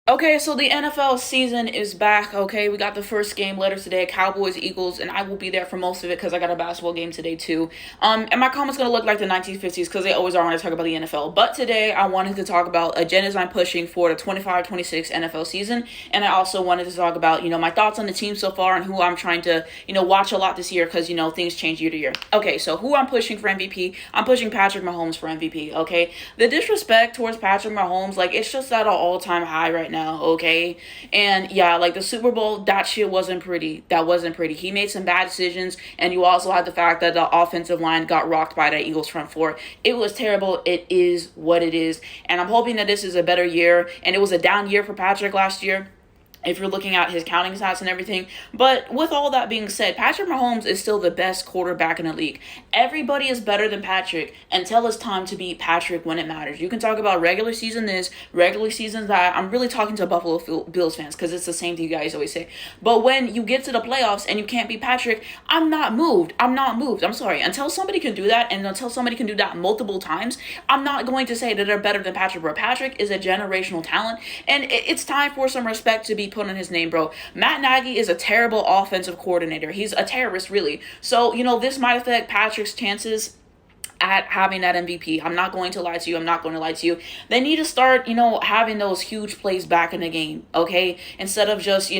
Okay, so the NFL season is back. Okay, we got the first game later today, Cowboys Eagles, and I will be there for most of it because I got a basketball game today too. And my comments gonna look like the 1950s because they always are when I talk about the NFL. But today I wanted to talk about agendas I'm pushing for the 25-26 NFL season, and I also wanted to talk about my thoughts on the team so far and who I'm trying to watch a lot this year because things change year to year. Okay, so who I'm pushing for MVP? I'm pushing Patrick Mahomes for MVP. Okay, the disrespect towards Patrick Mahomes, like it's just at an all-time high right now. Okay, and yeah, like the Super Bowl, that shit wasn't pretty. That wasn't pretty. He made some bad decisions, and you also had the fact that the offensive line got rocked by the Eagles front four. It was terrible. It is what it is, and I'm hoping that this is a better year. And it was a down year for Patrick last year, if you're looking at his counting stats and everything. But with all that being said, Patrick Mahomes is still the best quarterback in the league. Everybody is better than Patrick until it's time to beat Patrick when it matters. You can talk about regular season this, regular season that. I'm really talking to Buffalo Bills fans because it's the same thing you guys always say. But when you get to the playoffs and you can't beat Patrick, I'm not moved. I'm not moved. I'm sorry. Until somebody can do that, and until somebody can do that multiple times, I'm not going to say that they're better than Patrick. But Patrick is a generational talent, and it's time for some respect to be put on his name, bro. Matt Nagy is a terrible offensive coordinator. He's a terrorist, really. So, this might affect Patrick's chances at having that MVP. I'm not going to lie to you. I'm not going to lie to you. They need to start, having those huge plays back in the game, okay? Instead of just,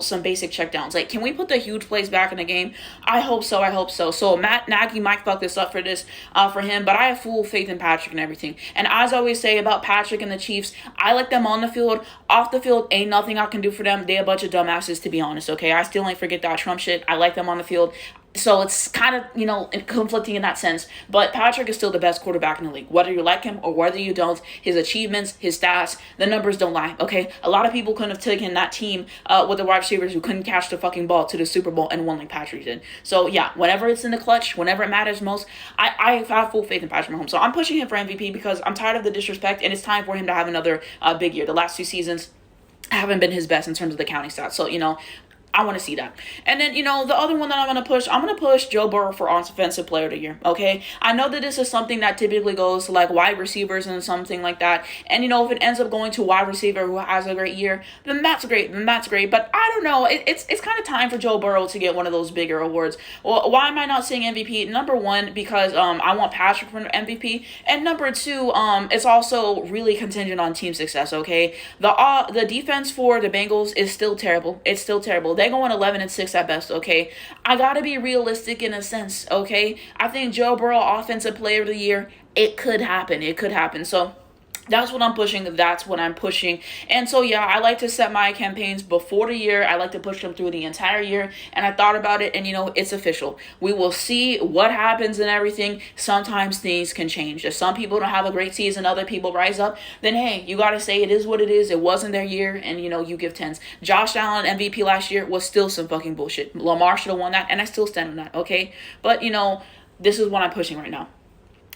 some basic checkdowns. Like, can we put the huge plays back in the game? I hope so. I hope so. So Matt Nagy might fuck this up for him, but I have full faith in Patrick and everything. And as I always say about Patrick and the Chiefs, I like them on the field. Off the field, ain't nothing I can do for them. They a bunch of dumbasses, to be honest, okay? I still ain't forget that Trump shit. I like them on the field. So it's kind of, conflicting in that sense. But Patrick is still the best quarterback in the league. Whether you like him or whether you don't, his achievements, his stats, the numbers don't lie, okay? A lot of people couldn't have taken that team with the wide receivers who couldn't catch the fucking ball to the Super Bowl and won like Patrick did. So, yeah, whenever it's in the clutch, whenever it matters most, I have full faith in Patrick Mahomes. So I'm pushing him for MVP because I'm tired of the disrespect, and it's time for him to have another big year. The last two seasons haven't been his best in terms of the counting stats. So, I want to see that. And then, the other one that I'm going to push Joe Burrow for Offensive Player of the Year, okay? I know that this is something that typically goes to, like, wide receivers and something like that. And, if it ends up going to wide receiver who has a great year, then that's great. But I don't know. It's kind of time for Joe Burrow to get one of those bigger awards. Well, why am I not saying MVP? Number one, because I want Patrick for MVP. And number two, it's also really contingent on team success, okay? The defense for the Bengals is still terrible. It's still terrible. They going 11-6 at best, okay? I gotta be realistic in a sense, okay? I think Joe Burrow, Offensive Player of the Year, it could happen. It could happen. So that's what I'm pushing. That's what I'm pushing. And so, yeah, I like to set my campaigns before the year. I like to push them through the entire year. And I thought about it, and, it's official. We will see what happens and everything. Sometimes things can change. If some people don't have a great season, other people rise up, then, hey, you got to say it is what it is. It wasn't their year, and, you give tens. Josh Allen, MVP last year, was still some fucking bullshit. Lamar should have won that, and I still stand on that, okay? But, this is what I'm pushing right now.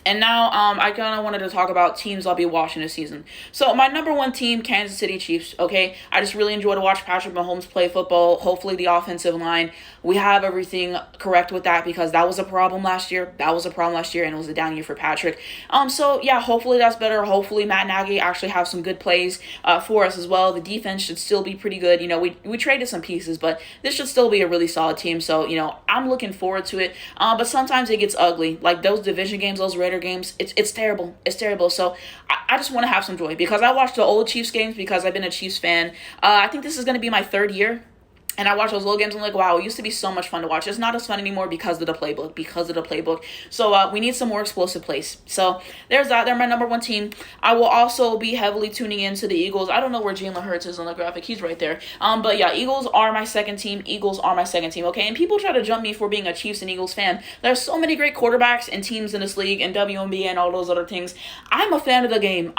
And now, I kind of wanted to talk about teams I'll be watching this season. So, my number one team, Kansas City Chiefs, okay? I just really enjoy to watch Patrick Mahomes play football. Hopefully, the offensive line, we have everything correct with that because that was a problem last year. And it was a down year for Patrick. So, yeah, hopefully that's better. Hopefully, Matt Nagy actually have some good plays for us as well. The defense should still be pretty good. We traded some pieces, but this should still be a really solid team. So, I'm looking forward to it. But sometimes it gets ugly. Like those division games, those Raider games, it's terrible. It's terrible. So I just want to have some joy because I watched the old Chiefs games because I've been a Chiefs fan. I think this is going to be my third year. And I watch those old games, I'm like, wow, it used to be so much fun to watch. It's not as fun anymore because of the playbook. So we need some more explosive plays. So there's that. They're my number one team. I will also be heavily tuning into the Eagles. I don't know where Jalen Hurts is on the graphic. He's right there. But yeah, Eagles are my second team, okay? And people try to jump me for being a Chiefs and Eagles fan. There's so many great quarterbacks and teams in this league and WNBA and all those other things. I'm a fan of the game.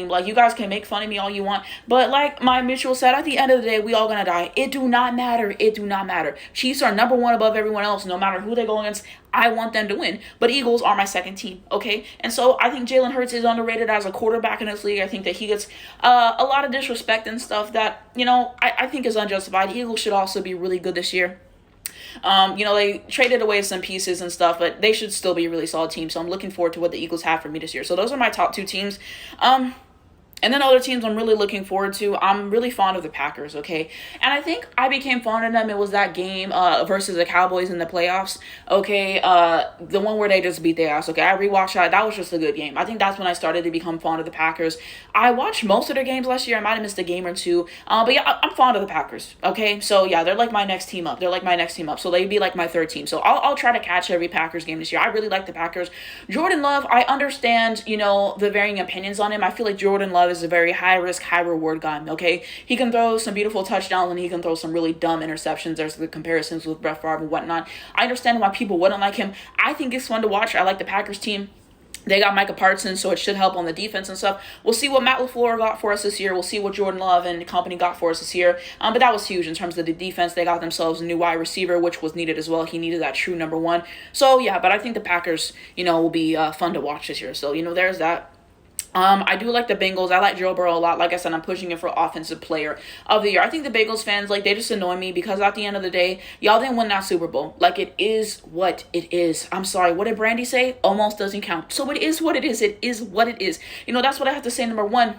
Like, you guys can make fun of me all you want. But like my Mitchell said, at the end of the day, we all gonna die. It do not matter. Chiefs are number one above everyone else, no matter who they go against. I want them to win. But Eagles are my second team, okay? And so I think Jalen Hurts is underrated as a quarterback in this league. I think that he gets a lot of disrespect and stuff that, I think is unjustified. The Eagles should also be really good this year. They traded away some pieces and stuff, but they should still be a really solid team. So I'm looking forward to what the Eagles have for me this year. So those are my top two teams. And then other teams I'm really looking forward to. I'm really fond of the Packers, okay? And I think I became fond of them. It was that game versus the Cowboys in the playoffs, okay? The one where they just beat their ass, okay? I rewatched that. That was just a good game. I think that's when I started to become fond of the Packers. I watched most of their games last year. I might have missed a game or two. But yeah, I'm fond of the Packers, okay? So yeah, they're like my next team up. So they'd be like my third team. So I'll try to catch every Packers game this year. I really like the Packers. Jordan Love, I understand, the varying opinions on him. I feel like Jordan Love is a very high risk, high reward guy, okay? He can throw some beautiful touchdowns and he can throw some really dumb interceptions. There's the comparisons with Brett Favre and whatnot. I understand why people wouldn't like him. I think it's fun to watch. I like the Packers team. They got Micah Parsons, so it should help on the defense and stuff. We'll see what Matt LaFleur got for us this year. We'll see what Jordan Love and company got for us this year. But that was huge in terms of the defense. They got themselves a new wide receiver, which was needed as well. He needed that true number one. So, yeah, but I think the Packers, will be fun to watch this year. So, there's that. I do like the Bengals. I like Joe Burrow a lot. Like I said, I'm pushing it for Offensive Player of the Year. I think the Bengals fans, they just annoy me because at the end of the day, y'all didn't win that Super Bowl. It is what it is. I'm sorry. What did Brandy say? Almost doesn't count. So it is what it is. It is what it is. That's what I have to say, number one.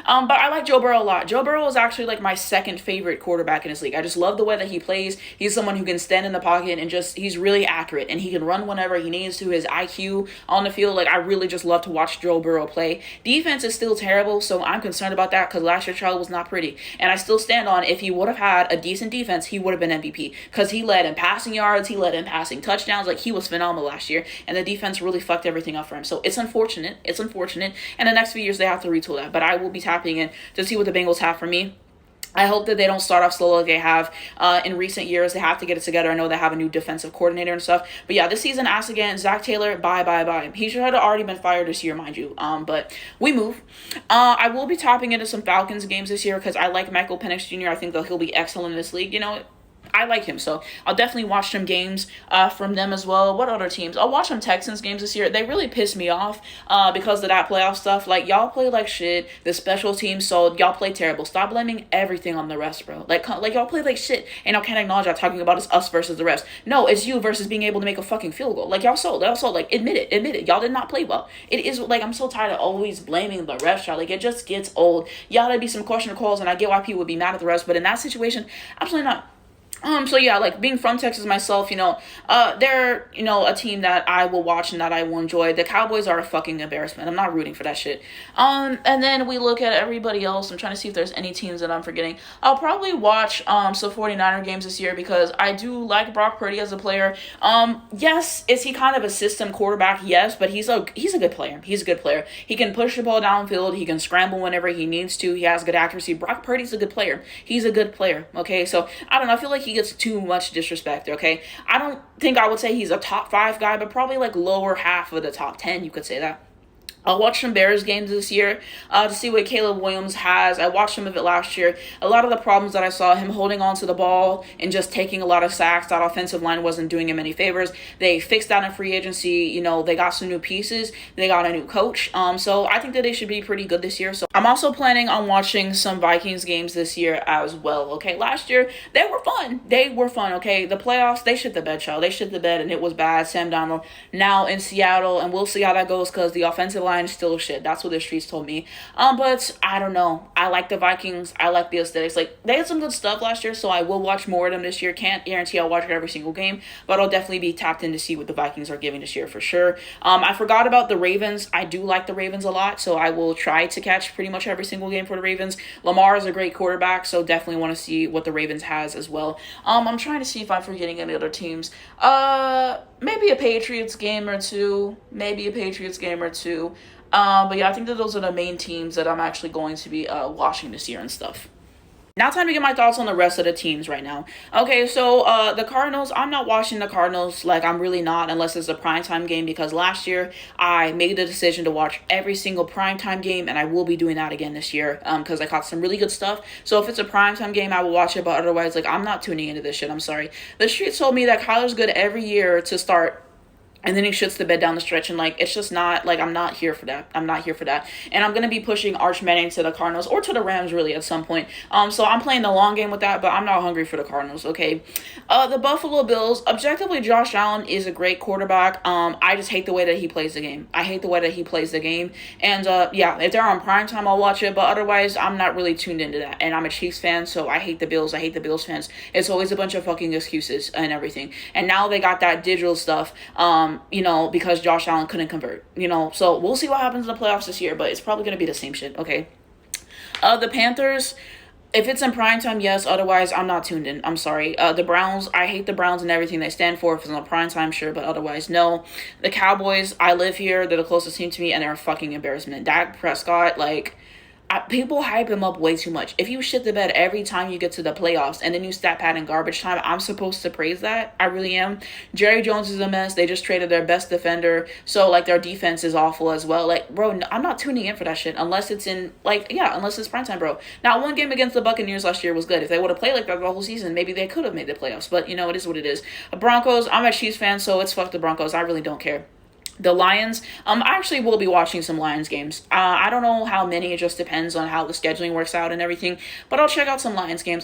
But I like Joe Burrow a lot. Joe Burrow is actually my second favorite quarterback in this league. I just love the way that he plays. He's someone who can stand in the pocket and he's really accurate and he can run whenever he needs to. His IQ on the field, I really just love to watch Joe Burrow play. Defense is still terrible, so I'm concerned about that because last year's trial was not pretty. And I still stand on if he would have had a decent defense, he would have been MVP because he led in passing yards, he led in passing touchdowns. He was phenomenal last year, and the defense really fucked everything up for him. So it's unfortunate. And the next few years they have to retool that. But I will be tapping in to see what the Bengals have for me. I hope that they don't start off slow like they have in recent years. They have to get it together. I know they have a new defensive coordinator and stuff. But yeah, this season, ask again, Zach Taylor, bye. He should have already been fired this year, mind you. But we move. I will be tapping into some Falcons games this year because I like Michael Penix Jr. I think that he'll be excellent in this league. I like him, so I'll definitely watch some games from them as well. What other teams? I'll watch some Texans games this year. They really piss me off because of that playoff stuff. Y'all play like shit. The special teams, so y'all play terrible. Stop blaming everything on the refs, bro. Y'all play like shit, and I can't acknowledge that talking about it's us versus the refs. No, it's you versus being able to make a fucking field goal. Y'all sold. Admit it. Y'all did not play well. It is, I'm so tired of always blaming the refs, y'all. It just gets old. Y'all gotta be some questionable calls, and I get why people would be mad at the refs, but in that situation, absolutely not. So yeah, being from Texas myself, they're, a team that I will watch and that I will enjoy. The Cowboys are a fucking embarrassment. I'm not rooting for that shit. And then we look at everybody else. I'm trying to see if there's any teams that I'm forgetting. I'll probably watch, some 49er games this year because I do like Brock Purdy as a player. Yes, is he kind of a system quarterback? Yes, but he's a good player. He's a good player. He can push the ball downfield. He can scramble whenever he needs to. He has good accuracy. Brock Purdy's a good player. He's a good player. Okay, so I don't know. I feel like he gets too much disrespect, okay? I don't think I would say he's a top 5 guy, but probably lower half of the top 10, you could say that. I'll watch some Bears games this year to see what Caleb Williams has. I watched some of it last year. A lot of the problems that I saw, him holding on to the ball and just taking a lot of sacks, that offensive line wasn't doing him any favors. They fixed that in free agency. They got some new pieces. They got a new coach. So I think that they should be pretty good this year. So I'm also planning on watching some Vikings games this year as well, okay? Last year, they were fun. Okay? The playoffs, they shit the bed, child. They shit the bed, and it was bad. Sam Darnold now in Seattle, and we'll see how that goes because the offensive line still shit. That's what the streets told me. But I don't know. I like the Vikings. I like the aesthetics. They had some good stuff last year, so I will watch more of them this year. Can't guarantee I'll watch every single game, but I'll definitely be tapped in to see what the Vikings are giving this year for sure. I forgot about the Ravens. I do like the Ravens a lot, so I will try to catch pretty much every single game for the Ravens. Lamar is a great quarterback, so definitely want to see what the Ravens has as well. I'm trying to see if I'm forgetting any other teams. Maybe a Patriots game or two. But yeah, I think that those are the main teams that I'm actually going to be watching this year and stuff. Now time to get my thoughts on the rest of the teams right now. Okay, so the Cardinals, I'm not watching the Cardinals. I'm really not unless it's a primetime game because last year I made the decision to watch every single primetime game and I will be doing that again this year because I caught some really good stuff. So if it's a primetime game, I will watch it, but otherwise, I'm not tuning into this shit. I'm sorry. The streets told me that Kyler's good every year to start and then he shits the bed down the stretch, and like it's just not like I'm not here for that. I'm not here for that. And I'm gonna be pushing Arch Manning to the Cardinals or to the Rams really at some point. So I'm playing the long game with that, but I'm not hungry for the Cardinals. Okay, the Buffalo Bills. Objectively, Josh Allen is a great quarterback. I just hate the way that he plays the game. I hate the way that he plays the game. And yeah, if they're on prime time, I'll watch it. But otherwise, I'm not really tuned into that. And I'm a Chiefs fan, so I hate the Bills. I hate the Bills fans. It's always a bunch of fucking excuses and everything. And now they got that digital stuff. Because Josh Allen couldn't convert, so we'll see what happens in the playoffs this year, but it's probably going to be the same shit, okay? The Panthers, if it's in prime time, yes, otherwise, I'm not tuned in, I'm sorry. The Browns, I hate the Browns and everything they stand for. If it's on prime time, sure, but otherwise, no. The Cowboys, I live here, they're the closest team to me, and they're a fucking embarrassment. Dak Prescott, people hype him up way too much. If you shit the bed every time you get to the playoffs and then you stat pad in garbage time, I'm supposed to praise that. I really am. Jerry Jones is a mess. They just traded their best defender. So, their defense is awful as well. Bro, I'm not tuning in for that shit unless it's unless it's primetime, bro. Now, one game against the Buccaneers last year was good. If they would have played like that the whole season, maybe they could have made the playoffs. But, it is what it is. Broncos, I'm a Chiefs fan, so it's fuck the Broncos. I really don't care. The Lions, I actually will be watching some Lions games. I don't know how many, it just depends on how the scheduling works out and everything, but I'll check out some Lions games.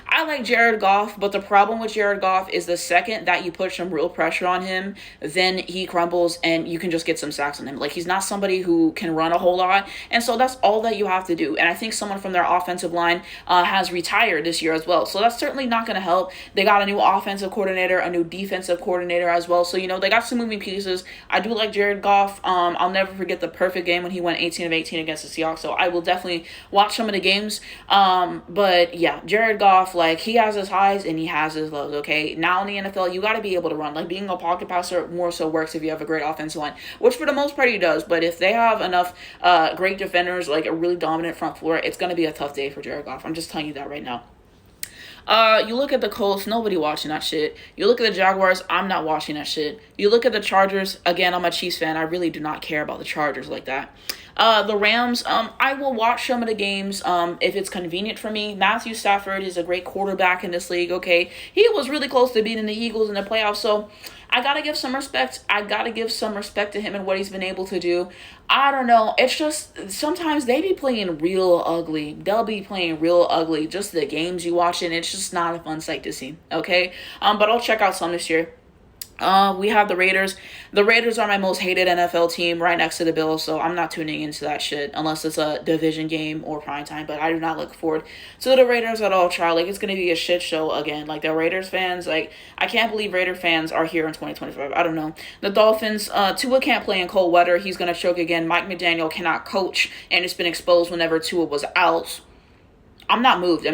I like Jared Goff, but the problem with Jared Goff is the second that you put some real pressure on him, then he crumbles and you can just get some sacks on him. He's not somebody who can run a whole lot, and so that's all that you have to do. And I think someone from their offensive line has retired this year as well, so that's certainly not going to help. They got a new offensive coordinator, a new defensive coordinator as well, so they got some moving pieces. I do like Jared Goff. I'll never forget the perfect game when he went 18 of 18 against the Seahawks, so I will definitely watch some of the games. But yeah, Jared Goff, he has his highs and he has his lows, okay? Now in the NFL, you got to be able to run. Being a pocket passer more so works if you have a great offensive line, which for the most part he does, but if they have enough great defenders, a really dominant front floor, it's going to be a tough day for Jared Goff. I'm just telling you that right now. You look at the Colts, nobody watching that shit. You look at the Jaguars, I'm not watching that shit. You look at the Chargers, again, I'm a Chiefs fan. I really do not care about the Chargers like that. The Rams, I will watch some of the games if it's convenient for me. Matthew Stafford is a great quarterback in this league, okay? He was really close to beating the Eagles in the playoffs, so I gotta give some respect. To him and what he's been able to do. I don't know. It's just sometimes they be playing real ugly. They'll be playing real ugly. Just the games you watch, and it's just not a fun sight to see. Okay. But I'll check out some this year. We have the Raiders. The Raiders are my most hated NFL team right next to the Bills, so I'm not tuning into that shit unless it's a division game or primetime, but I do not look forward to the Raiders at all, child. It's going to be a shit show again. The Raiders fans, I can't believe Raider fans are here in 2025. I don't know. The Dolphins, Tua can't play in cold weather. He's going to choke again. Mike McDaniel cannot coach, and it's been exposed whenever Tua was out. I'm not moved.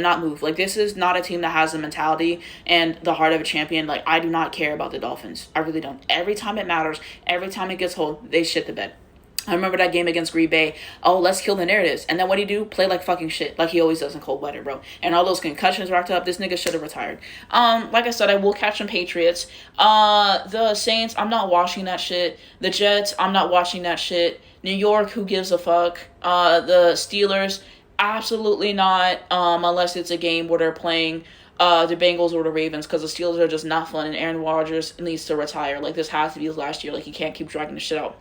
This is not a team that has the mentality and the heart of a champion. I do not care about the Dolphins. I really don't. Every time it matters, every time it gets home, they shit the bed. I remember that game against Green Bay. Oh, let's kill the narratives. And then what do you do? Play like fucking shit. Like he always does in cold weather, bro. And all those concussions racked up. This nigga should have retired. Like I said, I will catch some Patriots. The Saints, I'm not watching that shit. The Jets, I'm not watching that shit. New York, who gives a fuck? The Steelers, absolutely not, unless it's a game where they're playing the Bengals or the Ravens, because the Steelers are just not fun, and Aaron Rodgers needs to retire. This has to be his last year. He can't keep dragging the shit out.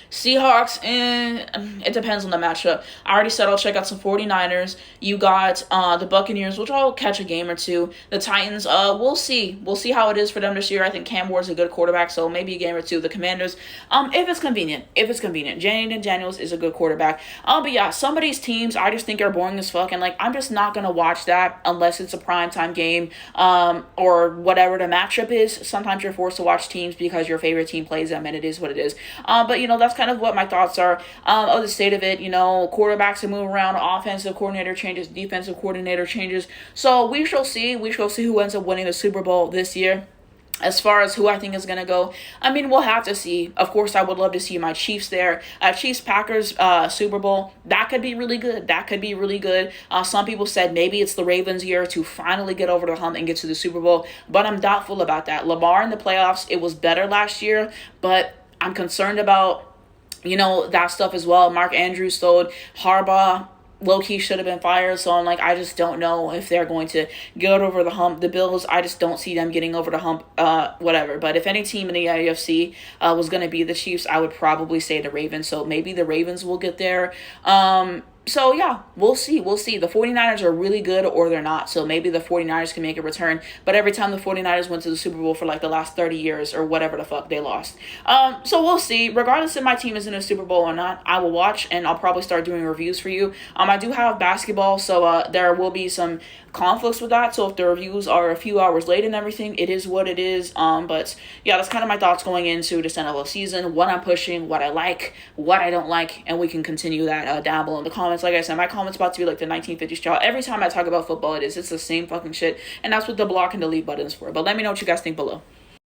Seahawks, it depends on the matchup. I already said I'll check out some 49ers. You got the Buccaneers, which I'll catch a game or two. The Titans, we'll see. We'll see how it is for them this year. I think Cam Ward's a good quarterback, so maybe a game or two. The Commanders, if it's convenient. Jaden Daniels is a good quarterback. But yeah, some of these teams I just think are boring as fuck, and I'm just not gonna watch that unless it's a primetime game, or whatever the matchup is. Sometimes you're forced to watch teams because your favorite team plays them, and it is what it is. But that's kind of what my thoughts are of the state of it. Quarterbacks that move around, offensive coordinator changes, defensive coordinator changes. So we shall see. Who ends up winning the Super Bowl this year. As far as who I think is going to go, we'll have to see. Of course, I would love to see my Chiefs there. Chiefs-Packers Super Bowl, that could be really good. Some people said maybe it's the Ravens' year to finally get over the hump and get to the Super Bowl, but I'm doubtful about that. Lamar in the playoffs, it was better last year, but I'm concerned about that stuff as well. Mark Andrews sold. Harbaugh, low-key should have been fired. So I'm like, I just don't know if they're going to get over the hump. The Bills, I just don't see them getting over the hump, whatever. But if any team in the AFC was going to be the Chiefs, I would probably say the Ravens. So maybe the Ravens will get there. So yeah, we'll see. We'll see. The 49ers are really good or they're not. So maybe the 49ers can make a return. But every time the 49ers went to the Super Bowl for like the last 30 years or whatever the fuck, they lost. So we'll see. Regardless if my team is in a Super Bowl or not, I will watch and I'll probably start doing reviews for you. I do have basketball, so there will be some conflicts with that. So if the reviews are a few hours late and everything, it is what it is. But yeah, that's kind of my thoughts going into this NFL season, what I'm pushing, what I like, what I don't like, and we can continue that down below in the comments. Like I said, my comments about to be like the 1950s style. Every time I talk about football, it's the same fucking shit, and that's what the block and delete button is for. But let me know what you guys think below.